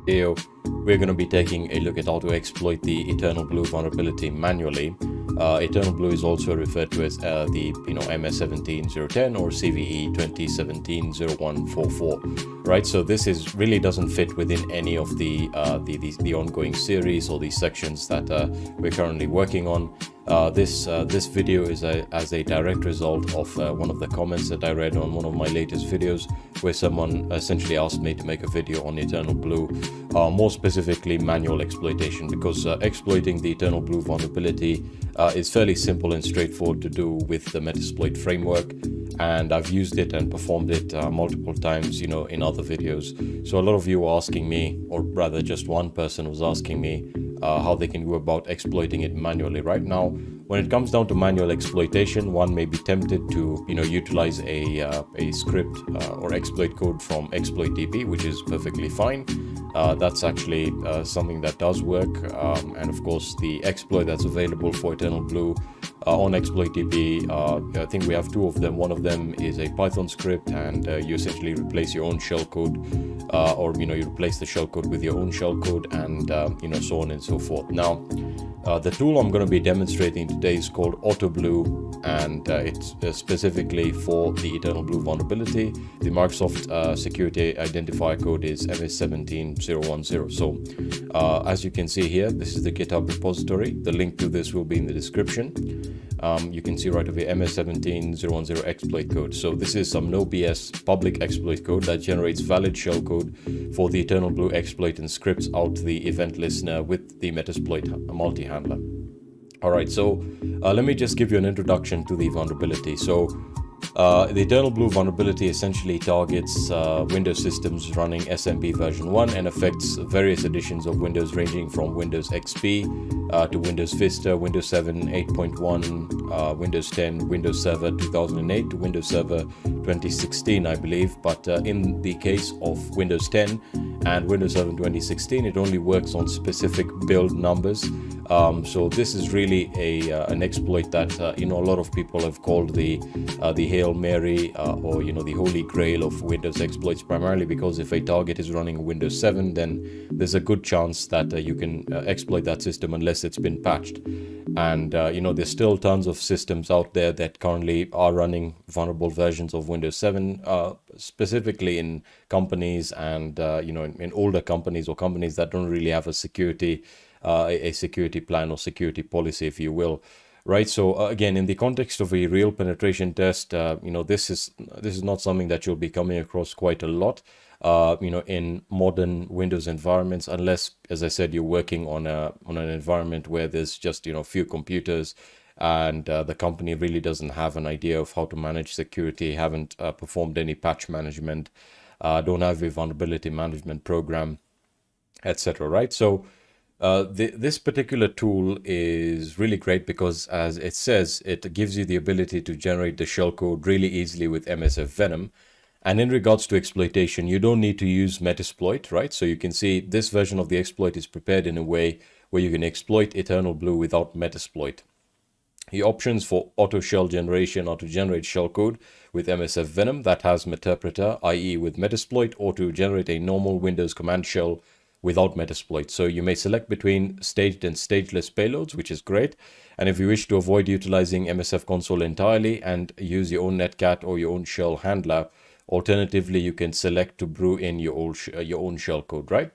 Here we're going to be taking a look at how to exploit the EternalBlue vulnerability manually. EternalBlue is also referred to as the MS17010 or CVE 2017-0144, right? So this is really doesn't fit within any of the ongoing series or the sections that we're currently working on. This video is as a direct result of one of the comments that I read on one of my latest videos, where someone essentially asked me to make a video on EternalBlue, more specifically manual exploitation, because exploiting the EternalBlue vulnerability is fairly simple and straightforward to do with the Metasploit framework, and I've used it and performed it multiple times, in other videos. So a lot of you were asking me, or rather just one person was asking me, how they can go about exploiting it manually. Right now, when it comes down to manual exploitation, one may be tempted to utilize a script or exploit code from exploit.db, which is perfectly fine. That's actually something that does work, and of course the exploit that's available for EternalBlue on exploit.db, I think we have two of them. One of them is a Python script, and you essentially replace your own shellcode, or you replace the shellcode with your own shellcode, and so on and so forth. Now, the tool I'm going to be demonstrating today is called AutoBlue, and it's specifically for the EternalBlue vulnerability. The Microsoft security identifier code is MS17010. So as you can see here, this is the GitHub repository. The link to this will be in the description. You can see right over here, MS17010 exploit code. So this is some no BS public exploit code that generates valid shellcode for the EternalBlue exploit and scripts out the event listener with the Metasploit multi-handler. Alright, so let me just give you an introduction to the vulnerability. So the EternalBlue vulnerability essentially targets Windows systems running SMP version 1 and affects various editions of Windows ranging from Windows XP to Windows Vista, Windows 7 8.1, Windows 10, Windows Server 2008 to Windows Server 2016, I believe. But in the case of Windows 10 and Windows Server 2016, it only works on specific build numbers. So this is really an exploit that a lot of people have called the Hail Mary or the Holy Grail of Windows exploits, primarily because if a target is running Windows 7, then there's a good chance that you can exploit that system unless it's been patched. And there's still tons of systems out there that currently are running vulnerable versions of Windows 7, specifically in companies and in older companies or companies that don't really have a security plan or security policy, if you will. Right. So again, in the context of a real penetration test, this is not something that you'll be coming across quite a lot, in modern Windows environments, unless, as I said, you're working on an environment where there's just few computers, and the company really doesn't have an idea of how to manage security, haven't performed any patch management, don't have a vulnerability management program, etc. Right. So this particular tool is really great because, as it says, it gives you the ability to generate the shellcode really easily with MSF Venom. And in regards to exploitation, you don't need to use Metasploit, right? So you can see this version of the exploit is prepared in a way where you can exploit EternalBlue without Metasploit. The options for auto shell generation are to generate shellcode with MSF Venom that has Meterpreter, i.e. with Metasploit, or to generate a normal Windows command shell without Metasploit. So you may select between staged and stageless payloads, which is great. And if you wish to avoid utilizing MSF console entirely and use your own netcat or your own shell handler, alternatively, you can select to brew in your own shellcode, right?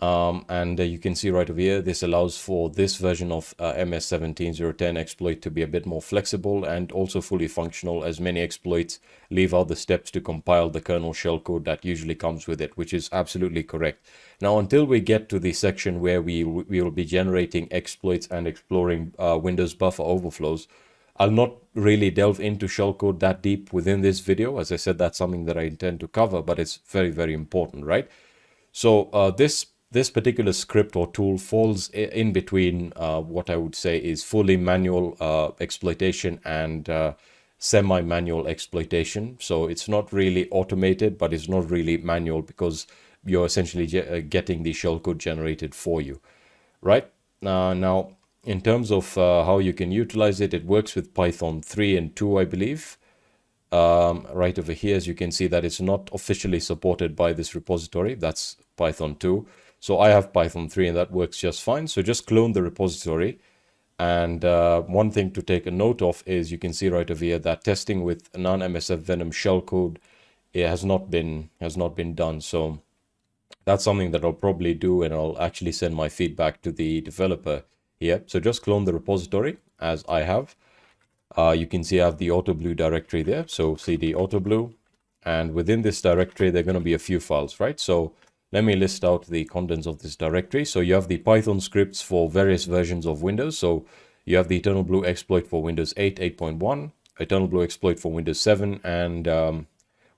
And you can see right over here, this allows for this version of MS17010 exploit to be a bit more flexible and also fully functional, as many exploits leave out the steps to compile the kernel shellcode that usually comes with it, which is absolutely correct. Now, until we get to the section where we will be generating exploits and exploring Windows buffer overflows, I'll not really delve into shellcode that deep within this video. As I said, that's something that I intend to cover, but it's very, very important, right? So this particular script or tool falls in between what I would say is fully manual exploitation and semi-manual exploitation. So it's not really automated, but it's not really manual because you're essentially getting the shellcode generated for you, right? Now, in terms of how you can utilize it, it works with Python 3 and 2, I believe. right over here, as you can see that it's not officially supported by this repository. That's Python 2. So I have Python 3 and that works just fine. So just clone the repository. And one thing to take a note of is you can see right over here that testing with non-MSF Venom shellcode, it has not been done. So that's something that I'll probably do, and I'll actually send my feedback to the developer here. So just clone the repository as I have. You can see I have the AutoBlue directory there. So cd AutoBlue, and within this directory, there are going to be a few files, right? So let me list out the contents of this directory. So you have the Python scripts for various versions of Windows. So you have the EternalBlue exploit for Windows 8, 8.1, EternalBlue exploit for Windows 7, and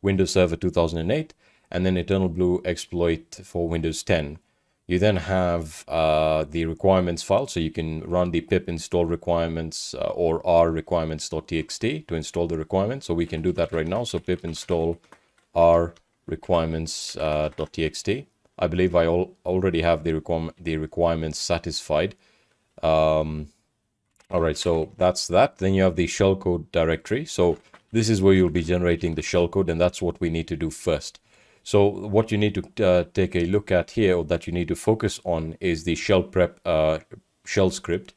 Windows Server 2008, and then EternalBlue exploit for Windows 10. You then have the requirements file, so you can run the pip install requirements or r requirements.txt to install the requirements. So we can do that right now. So pip install r requirements.txt. I believe I already have the requirements satisfied. All right, so that's that. Then you have the shellcode directory. So this is where you'll be generating the shellcode, and that's what we need to do first. So what you need to take a look at here, or that you need to focus on, is the shell prep shell script,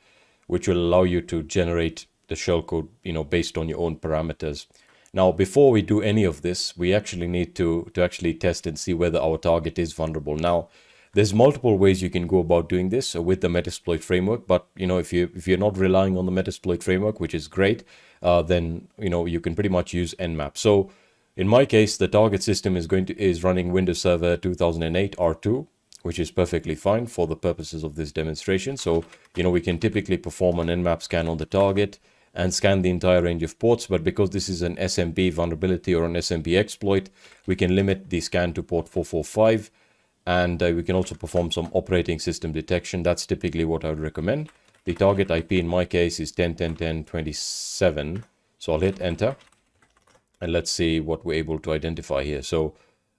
which will allow you to generate the shellcode, based on your own parameters. Now, before we do any of this, we actually need to actually test and see whether our target is vulnerable. Now, there's multiple ways you can go about doing this with the Metasploit framework, but if you're not relying on the Metasploit framework, which is great, then you can pretty much use Nmap. So in my case, the target system is running Windows Server 2008 R2, which is perfectly fine for the purposes of this demonstration. So, we can typically perform an Nmap scan on the target and scan the entire range of ports. But because this is an SMB vulnerability or an SMB exploit, we can limit the scan to port 445. And we can also perform some operating system detection. That's typically what I would recommend. The target IP in my case is 10.10.10.27. So I'll hit enter. And let's see what we're able to identify here. So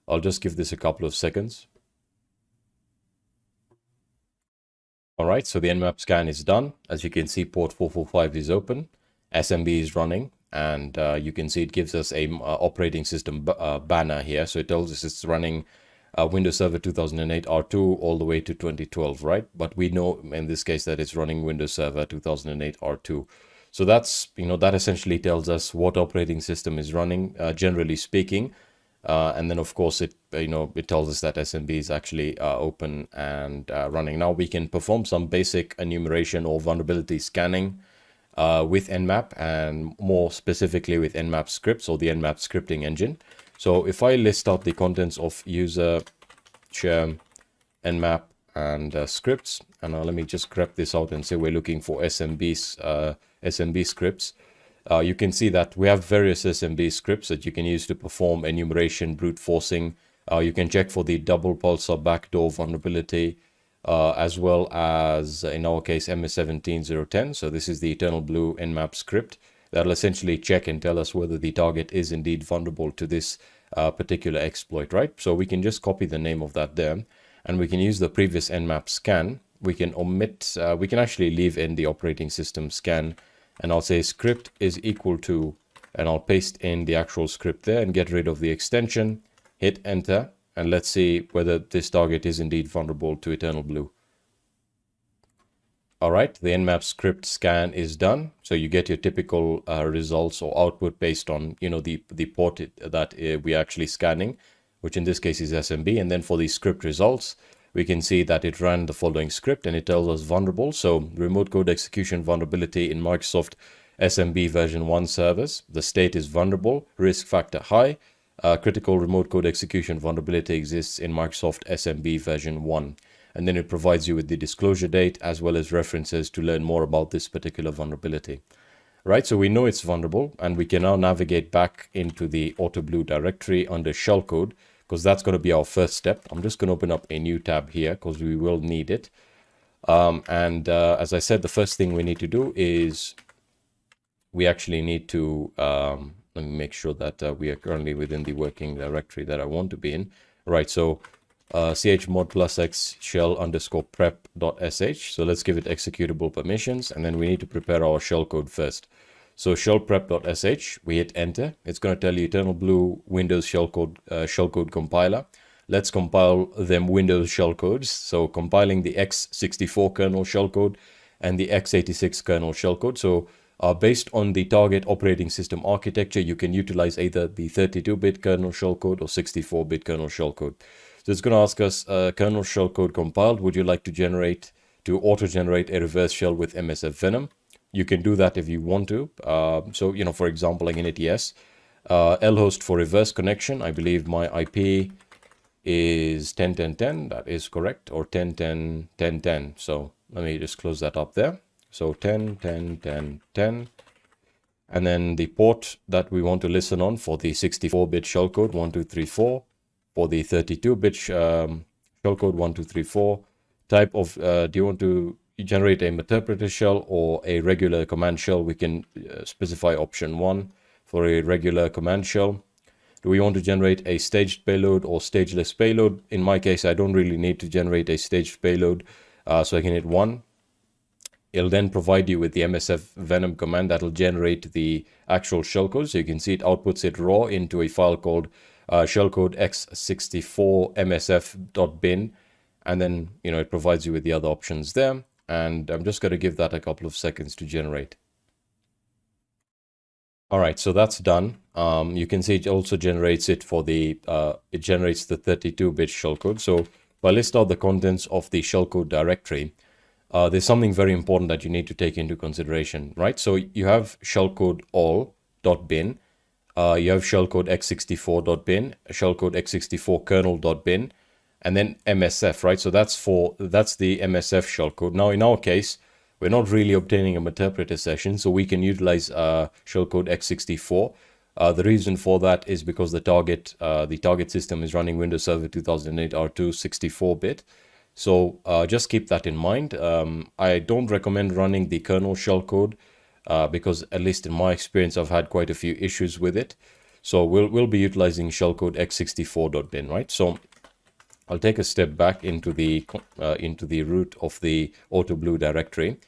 I'll just give this a couple of seconds. All right, so the Nmap scan is done. As you can see, port 445 is open. SMB is running. And you can see it gives us a operating system banner here. So it tells us it's running Windows Server 2008 R2 all the way to 2012, right? But we know in this case that it's running Windows Server 2008 R2. So that's, that essentially tells us what operating system is running, generally speaking. And then, of course, it tells us that SMB is actually open and running. Now we can perform some basic enumeration or vulnerability scanning with Nmap, and more specifically with Nmap scripts or the Nmap scripting engine. So if I list out the contents of user, share, Nmap, and scripts, and let me just grab this out and say we're looking for SMB scripts. You can see that we have various SMB scripts that you can use to perform enumeration, brute forcing. You can check for the double pulsar backdoor vulnerability, as well as, in our case, MS17010. So this is the EternalBlue Nmap script that'll essentially check and tell us whether the target is indeed vulnerable to this particular exploit, right? So we can just copy the name of that there, and we can use the previous Nmap scan. We can omit, we can actually leave in the operating system scan, and I'll say script is equal to, and I'll paste in the actual script there and get rid of the extension, hit enter, and let's see whether this target is indeed vulnerable to EternalBlue. All right, the Nmap script scan is done. So you get your typical results or output based on, the port that we're actually scanning, which in this case is SMB. And then for the script results, we can see that it ran the following script and it tells us vulnerable. So remote code execution vulnerability in Microsoft SMB version 1 servers. The state is vulnerable, risk factor high. Critical remote code execution vulnerability exists in Microsoft SMB version 1. And then it provides you with the disclosure date as well as references to learn more about this particular vulnerability. Right, so we know it's vulnerable, and we can now navigate back into the AutoBlue directory under shellcode, because that's going to be our first step. I'm just going to open up a new tab here because we will need it. As I said, the first thing we need to do is we actually need to, let me make sure that we are currently within the working directory that I want to be in. Right, so chmod +x shell _ prep.sh. So let's give it executable permissions, and then we need to prepare our shellcode first. So shellprep.sh, we hit enter. It's going to tell you EternalBlue Windows shellcode compiler. Let's compile them Windows shellcodes. So compiling the x64 kernel shellcode and the x86 kernel shellcode. So based on the target operating system architecture, you can utilize either the 32-bit kernel shellcode or 64-bit kernel shellcode. So it's going to ask us, kernel shellcode compiled, would you like to auto-generate a reverse shell with MSF Venom? You can do that if you want to. So, for example, I can hit yes. Lhost for reverse connection. I believe my IP is 10.10.10. That is correct. Or 10.10.10.10. So let me just close that up there. So 10.10.10.10. And then the port that we want to listen on for the 64-bit shellcode 1234. For the 32-bit shellcode 1234. Type of, do you want to generate a interpreter shell or a regular command shell? We can specify option 1 for a regular command shell. Do we want to generate a staged payload or stageless payload? In my case, I don't really need to generate a staged payload, so I can hit 1. It'll then provide you with the MSF Venom command that will generate the actual shellcode. So you can see it outputs it raw into a file called shellcode x64 msf.bin. And then, it provides you with the other options there. And I'm just going to give that a couple of seconds to generate. All right, so that's done. You can see it also generates it for the, it generates the 32-bit shellcode. So if I list out the contents of the shellcode directory, there's something very important that you need to take into consideration, right? So you have shellcode all.bin, you have shellcode x64.bin, shellcode x64 kernel.bin, and then MSF, right? So that's the MSF shellcode. Now, in our case, we're not really obtaining a interpreter session, so we can utilize shellcode x64. The reason for that is because the target system is running Windows Server 2008 R2 64-bit. So just keep that in mind. I don't recommend running the kernel shellcode because, at least in my experience, I've had quite a few issues with it. So we'll be utilizing shellcode x64.bin, right? So I'll take a step back into the root of the AutoBlue directory.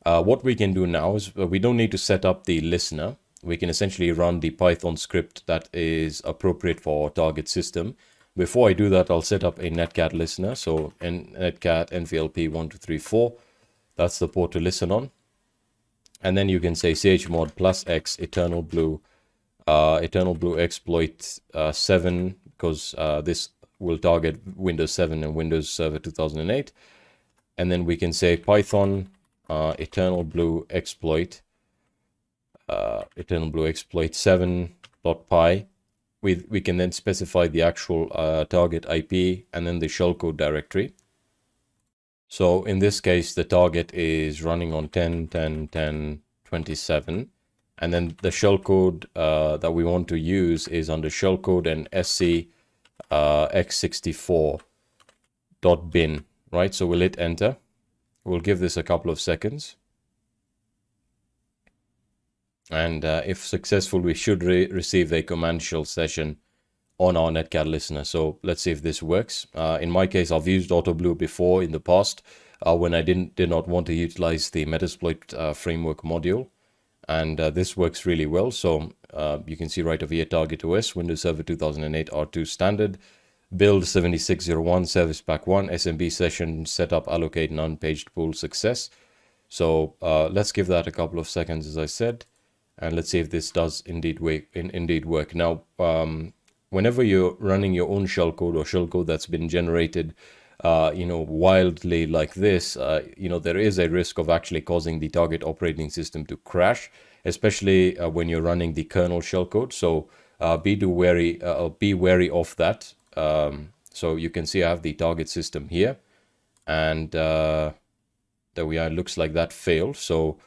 What we can do now is we don't need to set up the listener. We can essentially run the Python script that is appropriate for our target system. Before I do that, I'll set up a netcat listener. So netcat nvlp1234, that's the port to listen on. And then you can say chmod +x EternalBlue, EternalBlue exploit 7, because this will target Windows 7 and Windows Server 2008. And then we can say Python EternalBlue exploit, EternalBlue exploit 7.py. We can then specify the actual target IP and then the shellcode directory. So in this case, the target is running on 10.10.10.27. And then the shellcode that we want to use is under shellcode and sc x64.bin, right? So we'll hit enter. We'll give this a couple of seconds. And if successful, we should receive a command shell session on our netcat listener. So let's see if this works. In my case, I've used AutoBlue before in the past when I did not want to utilize the Metasploit framework module. And this works really well. So you can see right over here, target OS, Windows Server 2008 R2 standard, build 7601, service pack 1, SMB session, setup, allocate, none, paged pool, success. So let's give that a couple of seconds, as I said. And let's see if this does indeed work. Now, whenever you're running your own shellcode or shellcode that's been generated, wildly like this, there is a risk of actually causing the target operating system to crash, especially when you're running the kernel shellcode. So be wary of that. So you can see I have the target system here, and there we are. It looks like that failed. So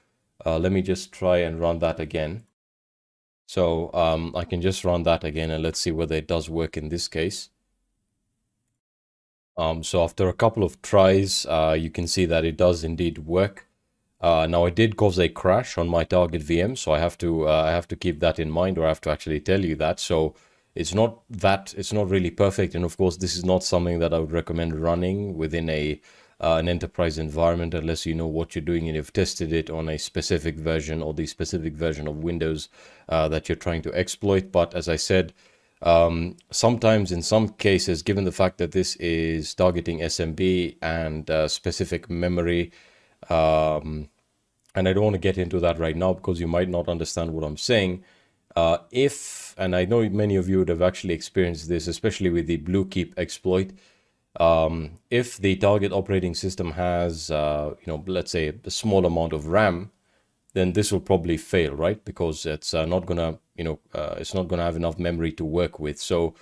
let me just try and run that again. So I can just run that again, and let's see whether it does work in this case. So after a couple of tries, you can see that it does indeed work. Now it did cause a crash on my target VM, so I have to keep that in mind, or I have to actually tell you that. So it's not really perfect, and of course this is not something that I would recommend running within a an enterprise environment unless you know what you're doing and you've tested it on a specific version or the specific version of Windows that you're trying to exploit. But as I said, sometimes in some cases, given the fact that this is targeting SMB and specific memory, and I don't want to get into that right now because you might not understand what I'm saying. And I know many of you would have actually experienced this, especially with the Blue Keep exploit. If the target operating system has, let's say a small amount of RAM, then this will probably fail, right? Because it's not gonna, it's not gonna have enough memory to work with. So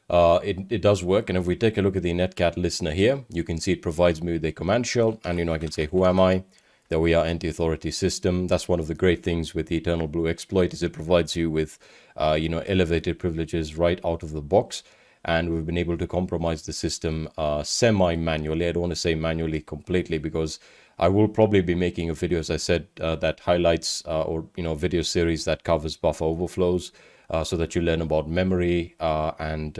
it does work. And if we take a look at the netcat listener here, you can see it provides me with a command shell, and I can say, who am I? There we are, anti-authority system. That's one of the great things with the EternalBlue exploit, is it provides you with, elevated privileges right out of the box. And we've been able to compromise the system semi-manually. I don't want to say manually completely, because I will probably be making a video, as I said, that highlights video series that covers buffer overflows, so that you learn about memory, and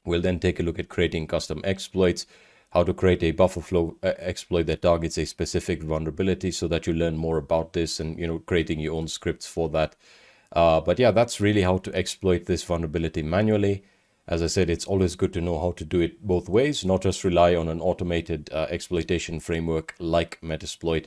we'll then take a look at creating custom exploits, how to create a buffer flow exploit that targets a specific vulnerability, so that you learn more about this and creating your own scripts for that. But yeah, that's really how to exploit this vulnerability manually. As I said, it's always good to know how to do it both ways, not just rely on an automated exploitation framework like Metasploit.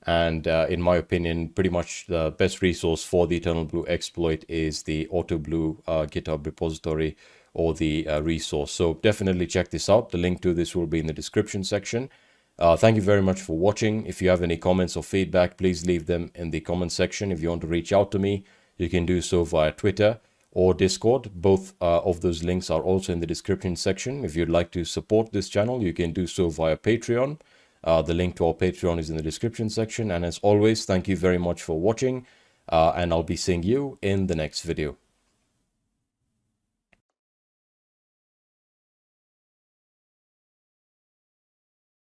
And in my opinion, pretty much the best resource for the EternalBlue exploit is the AutoBlue GitHub repository, or the resource. So definitely check this out. The link to this will be in the description section. Thank you very much for watching. If you have any comments or feedback, please leave them in the comment section. If you want to reach out to me, you can do so via Twitter or Discord. Both of those links are also in the description section. If you'd like to support this channel, you can do so via Patreon. The link to our Patreon is in the description section. And as always, thank you very much for watching, and I'll be seeing you in the next video.